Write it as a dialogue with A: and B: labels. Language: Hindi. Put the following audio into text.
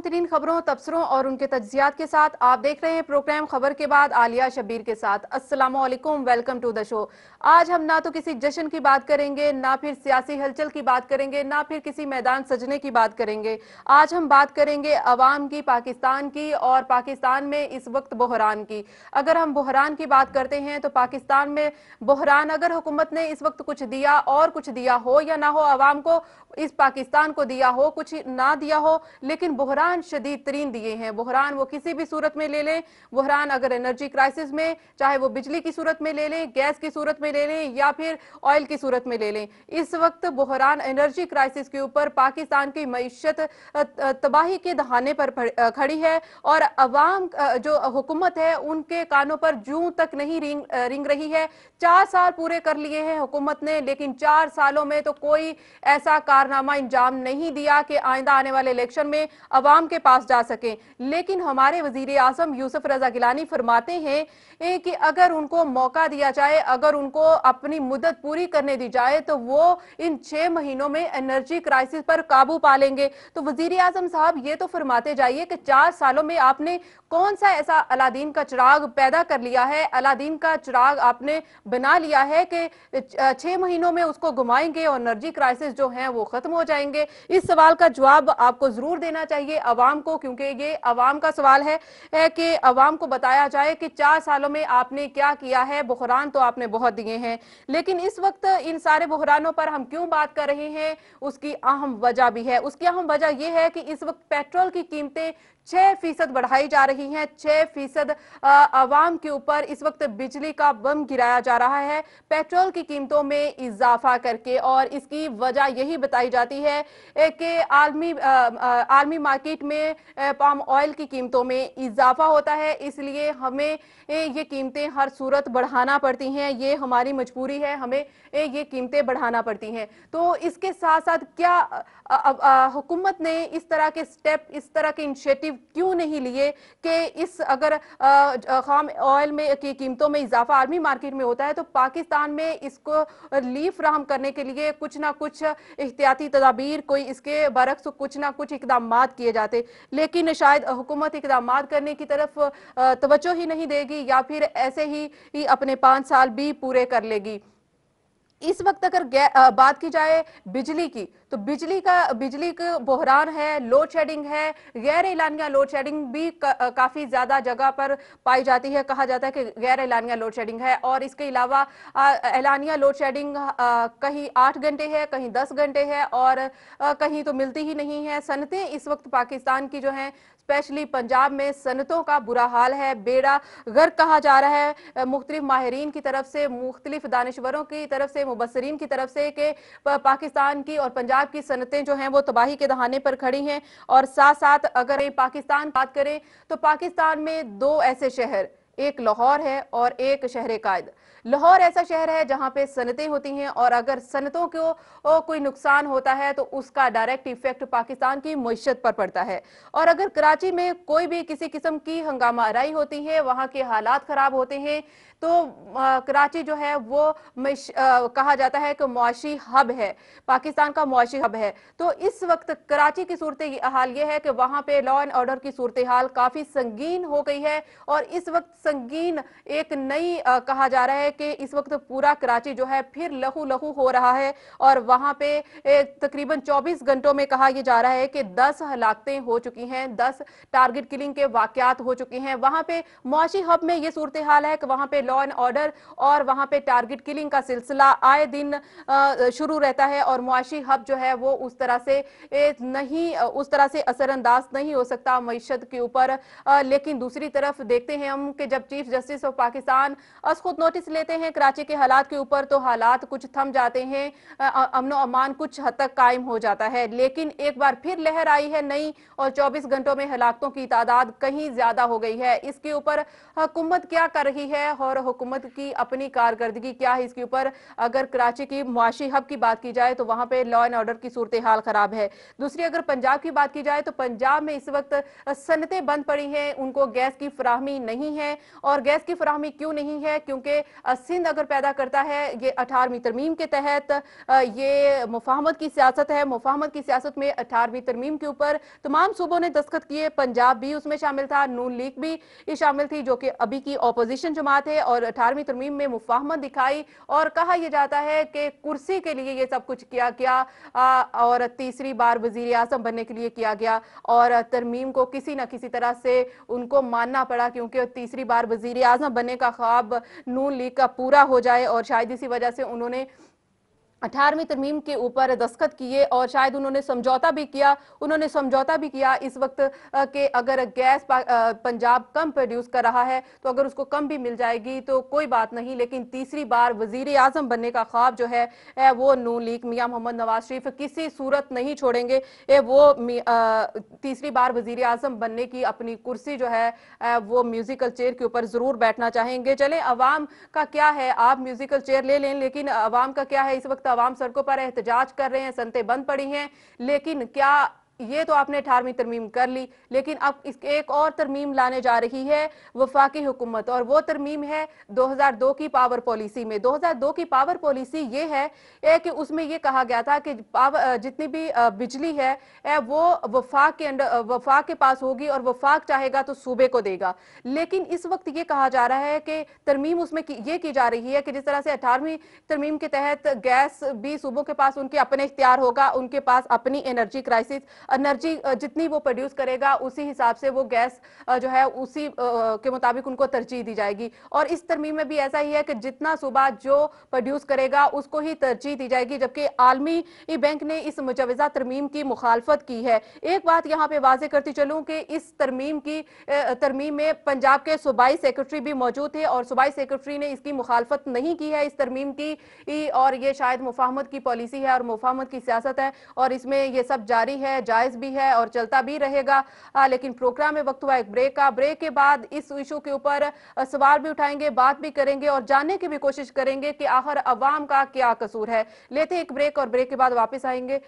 A: तरीन खबरों, तबसरों और उनके तज्जियात के साथ आप देख रहे हैं प्रोग्राम खबर के बाद आलिया शबीर के साथ। अस्सलामु अलैकुम, वेलकम टू द शो। आज हम ना तो किसी जश्न की बात करेंगे, ना फिर सियासी हलचल की बात करेंगे, ना फिर किसी मैदान सजने की बात करेंगे। आज हम बात करेंगे अवाम की, पाकिस्तान की और पाकिस्तान में इस वक्त बहरान की। अगर हम बहरान की बात करते हैं तो पाकिस्तान में बहरान, अगर हुकूमत ने इस वक्त कुछ दिया और कुछ दिया हो या ना हो, अवाम को इस पाकिस्तान को दिया हो, कुछ ना दिया हो, लेकिन बहरान शदीद तरीन दिए हैं। बहरान वो किसी भी सूरत में ले लें, बहरान अगर एनर्जी क्राइसिस में, चाहे वो बिजली की सूरत में ले लें, गैस की सूरत में ले लें या फिर ऑयल की सूरत में ले लें, इस वक्त बहरान एनर्जी क्राइसिस के ऊपर पाकिस्तान की मईशत तबाही के दहाने पर खड़ी है और अवाम जो हुकूमत है उनके कानों पर जूं तक नहीं रिंग रही है। 4 साल पूरे कर लिए हैं हुकूमत ने, लेकिन 4 सालों में तो कोई ऐसा कारनामा इंजाम नहीं दिया कि आइंदा आने वाले इलेक्शन में अवाम के पास जा सके। लेकिन हमारे वजीर आजम यूसुफ रजा गिलानी फरमाते हैं कि अगर उनको मौका दिया जाए, अगर उनको अपनी मुद्दत पूरी करने दी जाए तो वो इन 6 महीनों में एनर्जी क्राइसिस पर काबू पा लेंगे। तो वजीर आजम साहब ये तो फरमाते जाइए कि 4 सालों में आपने कौन सा ऐसा अलादीन का चिराग पैदा कर लिया है, अलादीन का चिराग आपने बना लिया है कि 6 महीनों में उसको घुमाएंगे और एनर्जी क्राइसिस जो है वो खत्म हो जाएंगे। इस सवाल का जवाब आपको जरूर देना चाहिए अवाम को, क्योंकि ये अवाम का सवाल है कि अवाम को बताया जाए कि 4 सालों में आपने क्या किया है। बहरान तो आपने बहुत दिए हैं, लेकिन इस वक्त इन सारे बहरानों पर हम क्यों बात कर रहे हैं, उसकी अहम वजह भी है। उसकी अहम वजह यह है कि इस वक्त पेट्रोल की कीमतें 6% बढ़ाई जा रही हैं। 6% अवाम के ऊपर इस वक्त बिजली का बम गिराया जा रहा है पेट्रोल की कीमतों में इजाफा करके, और इसकी वजह यही बताई जाती है कि आलमी मार्केट में पाम ऑयल की कीमतों में इजाफा होता है, इसलिए हमें ये कीमतें हर सूरत बढ़ाना पड़ती हैं। ये हमारी मजबूरी है, हमें ये कीमतें बढ़ाना पड़ती हैं। तो इसके साथ साथ क्या हुकूमत ने इस तरह के स्टेप, इस तरह के इनिशिएटिव क्यों नहीं लिए कि इस अगर खाम ऑयल में की कीमतों में इजाफा आलमी मार्केट में होता है तो पाकिस्तान में इसको रिलीफ फराहम करने के लिए कुछ ना कुछ एहतियाती तदाबीर, कोई इसके बरक्स कुछ ना कुछ इकदाम किए जाते। लेकिन शायद हुकूमत इकदाम करने की तरफ तवज्जो ही नहीं देगी या फिर ऐसे ही अपने 5 साल भी पूरे कर लेगी। इस वक्त अगर बात की जाए बिजली की, तो बिजली का बहरान है, लोड शेडिंग है, गैर एलानिया लोड शेडिंग भी काफी ज्यादा जगह पर पाई जाती है। कहा जाता है कि गैर एलानिया लोड शेडिंग है, और इसके अलावा एलानिया लोड शेडिंग कहीं 8 घंटे है, कहीं 10 घंटे है, और कहीं तो मिलती ही नहीं है। सनतें इस वक्त पाकिस्तान की जो है, स्पेशली पंजाब में सनतों का बुरा हाल है, बेड़ा गर्क कहा जा रहा है मुख्तलिफ माहिरीन की तरफ से, मुख्तलिफ दानिशवरों की तरफ से, मुबस्सरीन की तरफ से कि पाकिस्तान की और पंजाब की सनतें जो हैं वो तबाही के दहाने पर खड़ी हैं। और साथ साथ अगर पाकिस्तान बात करें तो पाकिस्तान में 2 ऐसे शहर, एक लाहौर है और एक शहर कायद। लाहौर ऐसा शहर है जहां पे सनतें होती हैं, और अगर सनतों को कोई नुकसान होता है तो उसका डायरेक्ट इफेक्ट पाकिस्तान की मईशत पर पड़ता है। और अगर कराची में कोई भी किसी किस्म की हंगामा आराई होती है, वहां के हालात खराब होते हैं, तो कराची जो है वो कहा जाता है कि मुआशी हब है, पाकिस्तान का मुआशी हब है। तो इस वक्त कराची की सूरत हाल ये है कि वहां पे लॉ एंड ऑर्डर की सूरत हाल काफी संगीन हो गई है, और इस वक्त संगीन एक नई कहा जा रहा है कि इस वक्त पूरा कराची जो है फिर लहू लहू हो रहा है। और वहां पे तकरीबन 24 घंटों में कहा यह जा रहा है कि 10 हलाकतें हो चुकी हैं, 10 टारगेट किलिंग के वाकयात हो चुके हैं। वहां पे मुआशी हब में यह सूरत हाल है कि वहां पे लॉ एंड ऑर्डर और वहां पे टारगेट किलिंग का सिलसिला आए दिन शुरू रहता है, और मुआशी हब जो है वो उस तरह से असरअंदाज नहीं हो सकता मईशत के ऊपर। लेकिन दूसरी तरफ देखते हैं हम कि जब चीफ जस्टिस ऑफ पाकिस्तान खुद नोटिस लेते हैं कराची के हालात के ऊपर, तो हालात कुछ थम जाते हैं, अमनो अमान कुछ हद तक कायम हो जाता है। लेकिन एक बार फिर लहर आई है नई, और 24 घंटों में हलाकतों की तादाद कहीं ज्यादा हो गई है। इसके ऊपर हुकूमत क्या कर रही है और हुकूमत की अपनी कारकर्दगी क्या है इसके ऊपर। अगर कराची की मुआशी हब की बात की जाए तो वहां पे लॉ एंड ऑर्डर की सूरत हाल खराब है। दूसरी अगर पंजाब की बात की जाए तो पंजाब में इस वक्त सनतें बंद पड़ी हैं, उनको गैस की फराहमी नहीं है। और गैस की फराहमी क्यों नहीं है? क्योंकि सिंध अगर पैदा करता है ये 18वीं तरमीम के तहत, ये मुफाहमत की सियासत है। मुफाहमत की सियासत में 18वीं तरमीम के ऊपर तमाम सूबों ने दस्तखत किए, पंजाब भी उसमें शामिल था, नून लीग भी शामिल थी जो कि अभी की ऑपोजिशन जमात है। और 18वीं तरमीम में मुफाहमत दिखाई और कहा यह जाता है कि कुर्सी के लिए ये सब कुछ किया गया और तीसरी बार वजीर आजम बनने के लिए किया गया। और तरमीम को किसी न किसी तरह से उनको मानना पड़ा क्योंकि तीसरी बार वजीर आजम बनने का ख्वाब नून लीग का पूरा हो जाए। और शायद इसी वजह से उन्होंने 18वीं तरमीम के ऊपर दस्तखत किए और शायद उन्होंने समझौता भी किया इस वक्त कि अगर गैस पंजाब कम प्रोड्यूस कर रहा है तो अगर उसको कम भी मिल जाएगी तो कोई बात नहीं, लेकिन तीसरी बार वजीर आजम बनने का ख्वाब जो है वो नून लीग मियां मोहम्मद नवाज शरीफ किसी सूरत नहीं छोड़ेंगे। वो तीसरी बार वजीर आजम बनने की अपनी कुर्सी जो है वो म्यूजिकल चेयर के ऊपर जरूर बैठना चाहेंगे। चले, अवाम का क्या है, आप म्यूजिकल चेयर ले लें, लेकिन अवाम का क्या है? इस वक्त अवाम सड़कों पर एहतजाज कर रहे हैं, सनतें बंद पड़ी हैं, लेकिन क्या ये तो आपने 18वीं तरमीम कर ली, लेकिन अब इसके एक और तरमीम लाने जा रही है वफाकी हुकूमत। और वो तरमीम है 2002 की पावर पॉलिसी में। 2002 की पावर पॉलिसी ये है कि उसमें ये कहा गया था कि जितनी भी बिजली है वो वफाक के पास होगी और वफाक चाहेगा तो सूबे को देगा। लेकिन इस वक्त ये कहा जा रहा है कि तरमीम उसमें ये की जा रही है कि जिस तरह से 18वीं तरमीम के तहत गैस भी सूबों के पास उनके अपने इख्तियार होगा, उनके पास अपनी एनर्जी जितनी वो प्रोड्यूस करेगा उसी हिसाब से वो गैस जो है उसी के मुताबिक उनको तरजीह दी जाएगी। और इस तरमीम में भी ऐसा ही है कि जितना सूबा जो प्रोड्यूस करेगा उसको ही तरजीह दी जाएगी, जबकि आलमी बैंक ने इस मुजवजा तरमीम की मुखालफत की है। एक बात यहाँ पे वाजे करती चलूं कि इस तरमीम में पंजाब के सूबाई सेक्रेटरी भी मौजूद थे और सूबाई सेक्रेटरी ने इसकी मुखालफत नहीं की है इस तरमीम की, और ये शायद मुफाहमत की पॉलिसी है और मुफाहमत की सियासत है और इसमें ये सब जारी है, जायज भी है और चलता भी रहेगा। लेकिन प्रोग्राम में वक्त हुआ एक ब्रेक का। ब्रेक के बाद इस इशू के ऊपर सवाल भी उठाएंगे, बात भी करेंगे और जानने की भी कोशिश करेंगे कि आखिर अवाम का क्या कसूर है। लेते एक ब्रेक और ब्रेक के बाद वापस आएंगे।